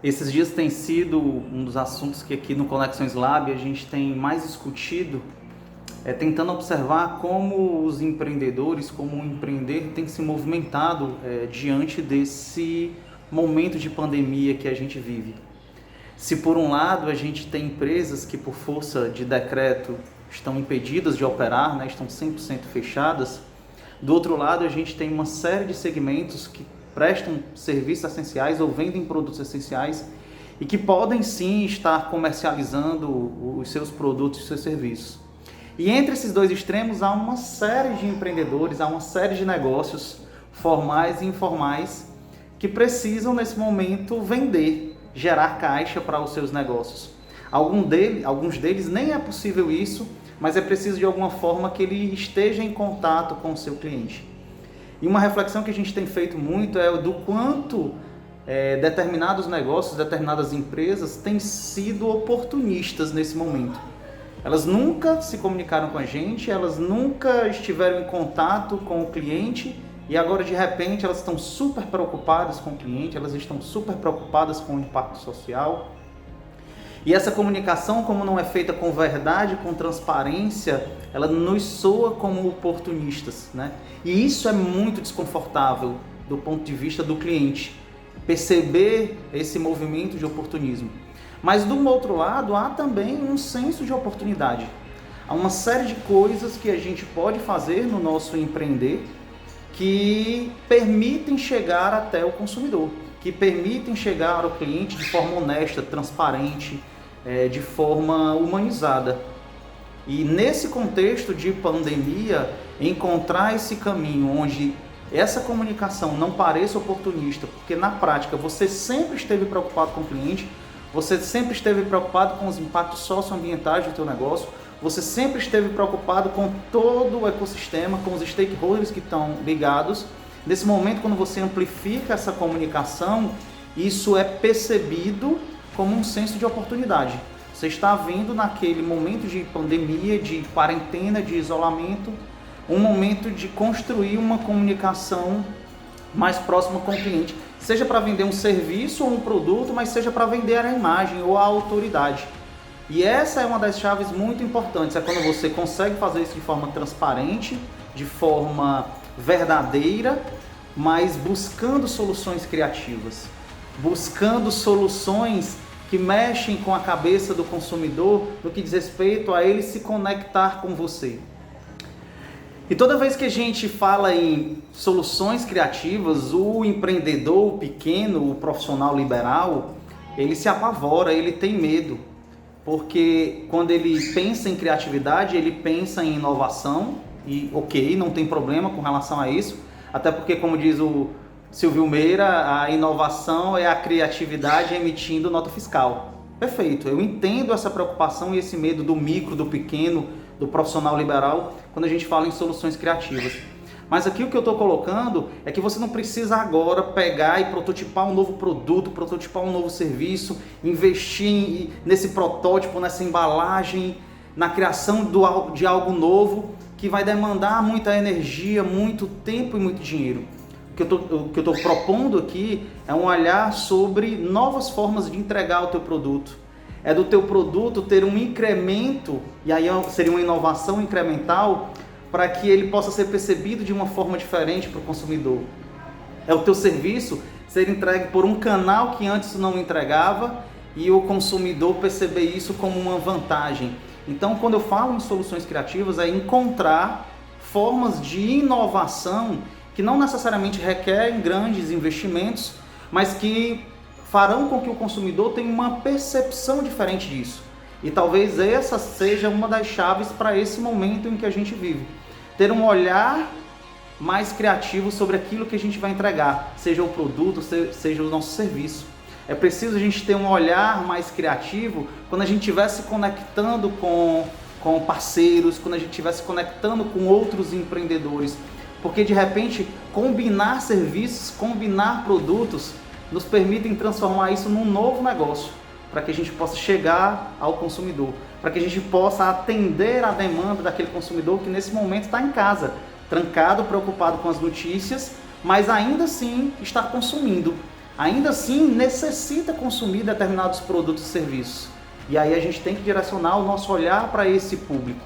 Esses dias tem sido um dos assuntos que aqui no Conexões Lab a gente tem mais discutido, tentando observar como os empreendedores, como o empreender tem se movimentado diante desse momento de pandemia que a gente vive. Se por um lado a gente tem empresas que por força de decreto estão impedidas de operar, né, estão 100% fechadas, do outro lado a gente tem uma série de segmentos que prestam serviços essenciais ou vendem produtos essenciais e que podem sim estar comercializando os seus produtos e seus serviços. E entre esses dois extremos há uma série de empreendedores, há uma série de negócios formais e informais que precisam nesse momento vender, gerar caixa para os seus negócios. Alguns deles nem é possível isso, mas é preciso de alguma forma que ele esteja em contato com o seu cliente. E uma reflexão que a gente tem feito muito é do quanto determinados negócios, determinadas empresas têm sido oportunistas nesse momento. Elas nunca se comunicaram com a gente, elas nunca estiveram em contato com o cliente e agora de repente elas estão super preocupadas com o cliente, elas estão super preocupadas com o impacto social. E essa comunicação, como não é feita com verdade, com transparência, ela nos soa como oportunistas, né? E isso é muito desconfortável do ponto de vista do cliente, perceber esse movimento de oportunismo. Mas do outro lado, há também um senso de oportunidade. Há uma série de coisas que a gente pode fazer no nosso empreender que permitem chegar até o consumidor, que permitem chegar ao cliente de forma honesta, transparente, de forma humanizada. E nesse contexto de pandemia, encontrar esse caminho onde essa comunicação não pareça oportunista, porque na prática você sempre esteve preocupado com o cliente, você sempre esteve preocupado com os impactos socioambientais do teu negócio, você sempre esteve preocupado com todo o ecossistema, com os stakeholders que estão ligados. Nesse momento, quando você amplifica essa comunicação, isso é percebido como um senso de oportunidade. Você está vendo naquele momento de pandemia, de quarentena, de isolamento, um momento de construir uma comunicação mais próxima com o cliente, seja para vender um serviço ou um produto, mas seja para vender a imagem ou a autoridade. E essa é uma das chaves muito importantes, é quando você consegue fazer isso de forma transparente, de forma verdadeira, mas buscando soluções criativas, buscando soluções que mexem com a cabeça do consumidor no que diz respeito a ele se conectar com você. E toda vez que a gente fala em soluções criativas, o empreendedor, o pequeno, o profissional liberal, ele se apavora, ele tem medo. Porque quando ele pensa em criatividade, ele pensa em inovação, e ok, não tem problema com relação a isso, até porque, como diz o Silvio Meira, a inovação é a criatividade emitindo nota fiscal. Perfeito, eu entendo essa preocupação e esse medo do micro, do pequeno, do profissional liberal, quando a gente fala em soluções criativas. Mas aqui o que eu estou colocando é que você não precisa agora pegar e prototipar um novo produto, prototipar um novo serviço, investir nesse protótipo, nessa embalagem, na criação de algo novo que vai demandar muita energia, muito tempo e muito dinheiro. O que eu estou propondo aqui é um olhar sobre novas formas de entregar o teu produto. É do teu produto ter um incremento, e aí seria uma inovação incremental, para que ele possa ser percebido de uma forma diferente para o consumidor. É o teu serviço ser entregue por um canal que antes não entregava e o consumidor perceber isso como uma vantagem. Então, quando eu falo em soluções criativas, é encontrar formas de inovação que não necessariamente requerem grandes investimentos, mas que farão com que o consumidor tenha uma percepção diferente disso. E talvez essa seja uma das chaves para esse momento em que a gente vive. Ter um olhar mais criativo sobre aquilo que a gente vai entregar, seja o produto, seja o nosso serviço. É preciso a gente ter um olhar mais criativo quando a gente estiver se conectando com parceiros, quando a gente estiver se conectando com outros empreendedores. Porque de repente combinar serviços, combinar produtos nos permitem transformar isso num novo negócio, para que a gente possa chegar ao consumidor, para que a gente possa atender a demanda daquele consumidor que nesse momento está em casa, trancado, preocupado com as notícias, mas ainda assim está consumindo, ainda assim necessita consumir determinados produtos e serviços. E aí a gente tem que direcionar o nosso olhar para esse público.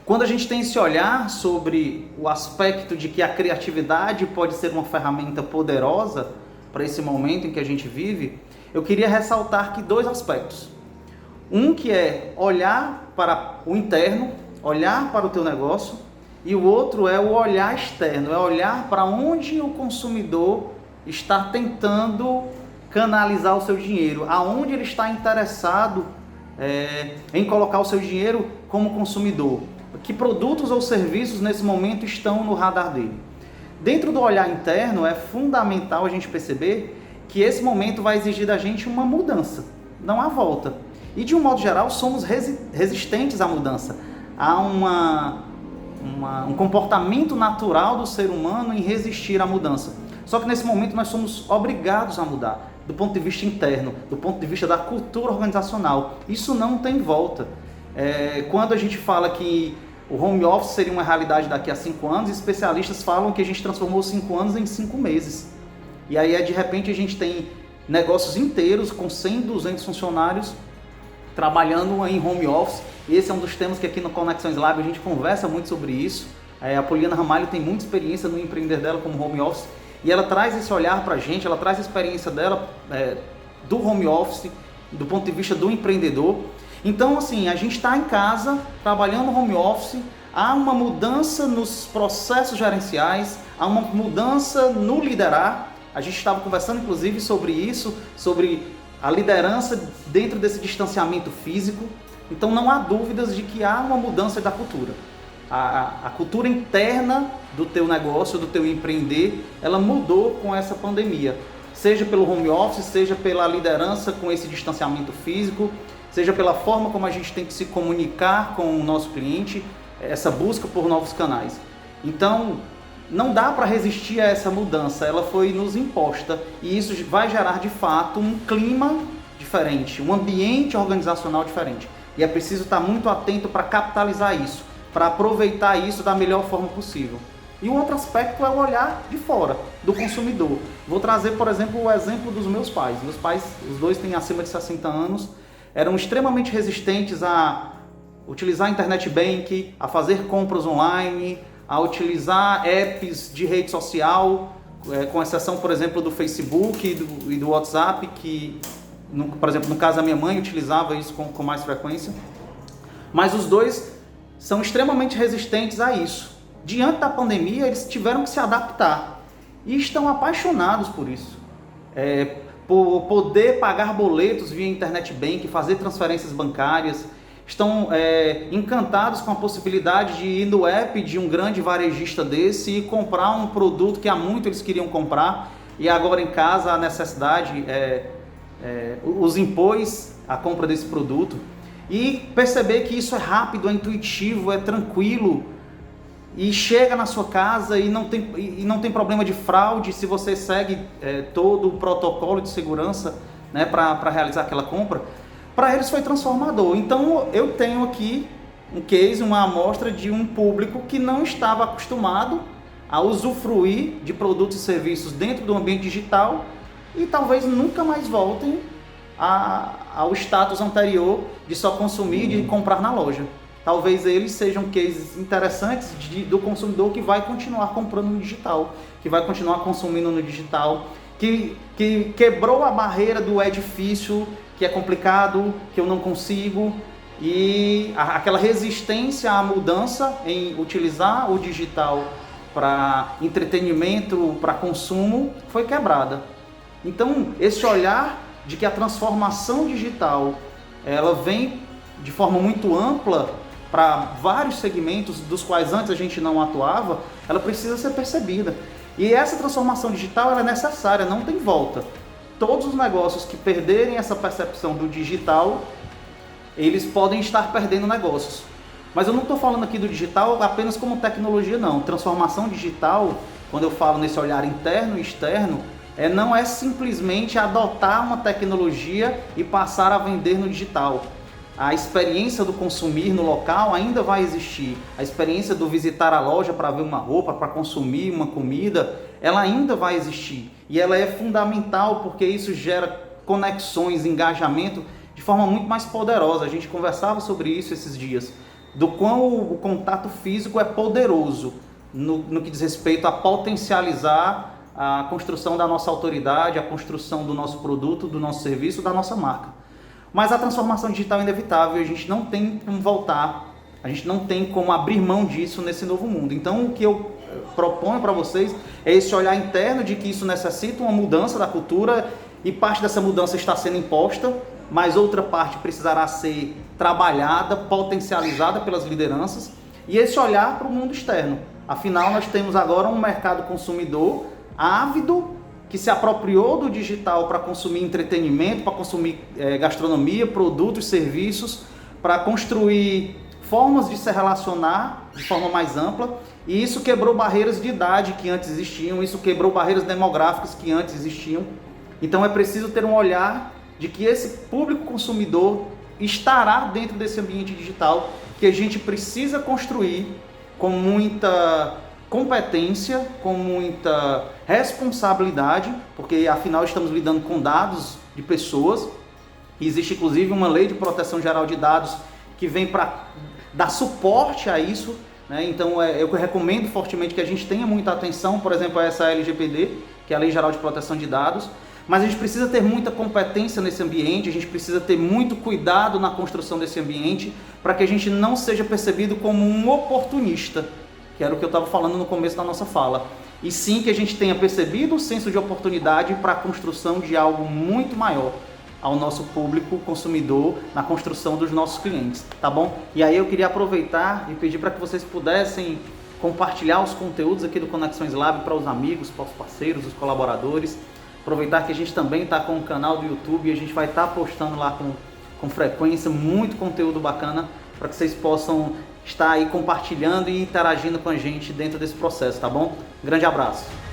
Quando a gente tem esse olhar sobre o aspecto de que a criatividade pode ser uma ferramenta poderosa para esse momento em que a gente vive, eu queria ressaltar aqui dois aspectos. Um que é olhar para o interno, olhar para o teu negócio, e o outro é o olhar externo, é olhar para onde o consumidor está tentando canalizar o seu dinheiro, aonde ele está interessado em colocar o seu dinheiro como consumidor. Que produtos ou serviços nesse momento estão no radar dele. Dentro do olhar interno é fundamental a gente perceber que esse momento vai exigir da gente uma mudança, não há volta. E de um modo geral somos resistentes à mudança. Há um comportamento natural do ser humano em resistir à mudança. Só que nesse momento nós somos obrigados a mudar, do ponto de vista interno, do ponto de vista da cultura organizacional. Isso não tem volta. Quando a gente fala que o home office seria uma realidade daqui a 5 anos, especialistas falam que a gente transformou 5 anos em 5 meses. E aí, de repente, a gente tem negócios inteiros com 100, 200 funcionários trabalhando em home office. E esse é um dos temas que aqui no Conexões Lab a gente conversa muito sobre isso. A Poliana Ramalho tem muita experiência no empreender dela como home office e ela traz esse olhar para a gente, ela traz a experiência dela do home office, do ponto de vista do empreendedor. Então, assim, a gente está em casa, trabalhando home office, há uma mudança nos processos gerenciais, há uma mudança no liderar. A gente estava conversando, inclusive, sobre isso, sobre a liderança dentro desse distanciamento físico. Então, não há dúvidas de que há uma mudança da cultura. A cultura interna do teu negócio, do teu empreender, ela mudou com essa pandemia. Seja pelo home office, seja pela liderança com esse distanciamento físico, seja pela forma como a gente tem que se comunicar com o nosso cliente, essa busca por novos canais. Então, não dá para resistir a essa mudança, ela foi nos imposta e isso vai gerar de fato um clima diferente, um ambiente organizacional diferente. E é preciso estar muito atento para capitalizar isso, para aproveitar isso da melhor forma possível. E o outro aspecto é o olhar de fora, do consumidor. Vou trazer, por exemplo, o exemplo dos meus pais. Meus pais, os dois têm acima de 60 anos, eram extremamente resistentes a utilizar a internet banking, a fazer compras online, a utilizar apps de rede social, com exceção, por exemplo, do Facebook e do WhatsApp, que, por exemplo, no caso da minha mãe, utilizava isso com mais frequência. Mas os dois são extremamente resistentes a isso. Diante da pandemia, eles tiveram que se adaptar e estão apaixonados por isso. Por poder pagar boletos via internet banking, fazer transferências bancárias, estão encantados com a possibilidade de ir no app de um grande varejista desse e comprar um produto que há muito eles queriam comprar e agora em casa a necessidade os impôs a compra desse produto. E perceber que isso é rápido, é intuitivo, é tranquilo e chega na sua casa e não tem problema de fraude se você segue todo o protocolo de segurança, né, para realizar aquela compra. Para eles foi transformador. Então eu tenho aqui um case, uma amostra de um público que não estava acostumado a usufruir de produtos e serviços dentro do ambiente digital e talvez nunca mais voltem ao status anterior de só consumir e de comprar na loja. Talvez eles sejam cases interessantes do consumidor que vai continuar comprando no digital, que vai continuar consumindo no digital, que quebrou a barreira do é difícil, que é complicado, que eu não consigo, e aquela resistência à mudança em utilizar o digital para entretenimento, para consumo, foi quebrada. Então, esse olhar de que a transformação digital ela vem de forma muito ampla para vários segmentos dos quais antes a gente não atuava, ela precisa ser percebida. E essa transformação digital ela é necessária, não tem volta. Todos os negócios que perderem essa percepção do digital, eles podem estar perdendo negócios. Mas eu não estou falando aqui do digital apenas como tecnologia, não. Transformação digital, quando eu falo nesse olhar interno e externo, não é simplesmente adotar uma tecnologia e passar a vender no digital. a experiência do consumir no local ainda vai existir. A experiência do visitar a loja para ver uma roupa, para consumir uma comida, ela ainda vai existir. E ela é fundamental porque isso gera conexões, engajamento de forma muito mais poderosa. A gente conversava sobre isso esses dias, do quão o contato físico é poderoso no que diz respeito a potencializar a construção da nossa autoridade, a construção do nosso produto, do nosso serviço, da nossa marca. Mas a transformação digital é inevitável e a gente não tem como voltar, a gente não tem como abrir mão disso nesse novo mundo. Então o que eu proponho para vocês é esse olhar interno de que isso necessita uma mudança da cultura e parte dessa mudança está sendo imposta, mas outra parte precisará ser trabalhada, potencializada pelas lideranças, e esse olhar para o mundo externo. Afinal, nós temos agora um mercado consumidor ávido, que se apropriou do digital para consumir entretenimento, para consumir gastronomia, produtos, serviços, para construir formas de se relacionar de forma mais ampla, e isso quebrou barreiras de idade que antes existiam, isso quebrou barreiras demográficas que antes existiam. Então é preciso ter um olhar de que esse público consumidor estará dentro desse ambiente digital, que a gente precisa construir com muita competência, com muita responsabilidade, porque afinal estamos lidando com dados de pessoas. Existe inclusive uma lei de proteção geral de dados que vem para dar suporte a isso, né? Então eu recomendo fortemente que a gente tenha muita atenção, por exemplo, a essa LGPD, que é a Lei Geral de Proteção de Dados, mas a gente precisa ter muita competência nesse ambiente, a gente precisa ter muito cuidado na construção desse ambiente, para que a gente não seja percebido como um oportunista, que era o que eu estava falando no começo da nossa fala, e sim que a gente tenha percebido o senso de oportunidade para a construção de algo muito maior ao nosso público consumidor, na construção dos nossos clientes, tá bom? E aí eu queria aproveitar e pedir para que vocês pudessem compartilhar os conteúdos aqui do Conexões Lab para os amigos, para os parceiros, os colaboradores. Aproveitar que a gente também está com o canal do YouTube e a gente vai estar postando lá com frequência muito conteúdo bacana para que vocês possam estar aí compartilhando e interagindo com a gente dentro desse processo, tá bom? Grande abraço!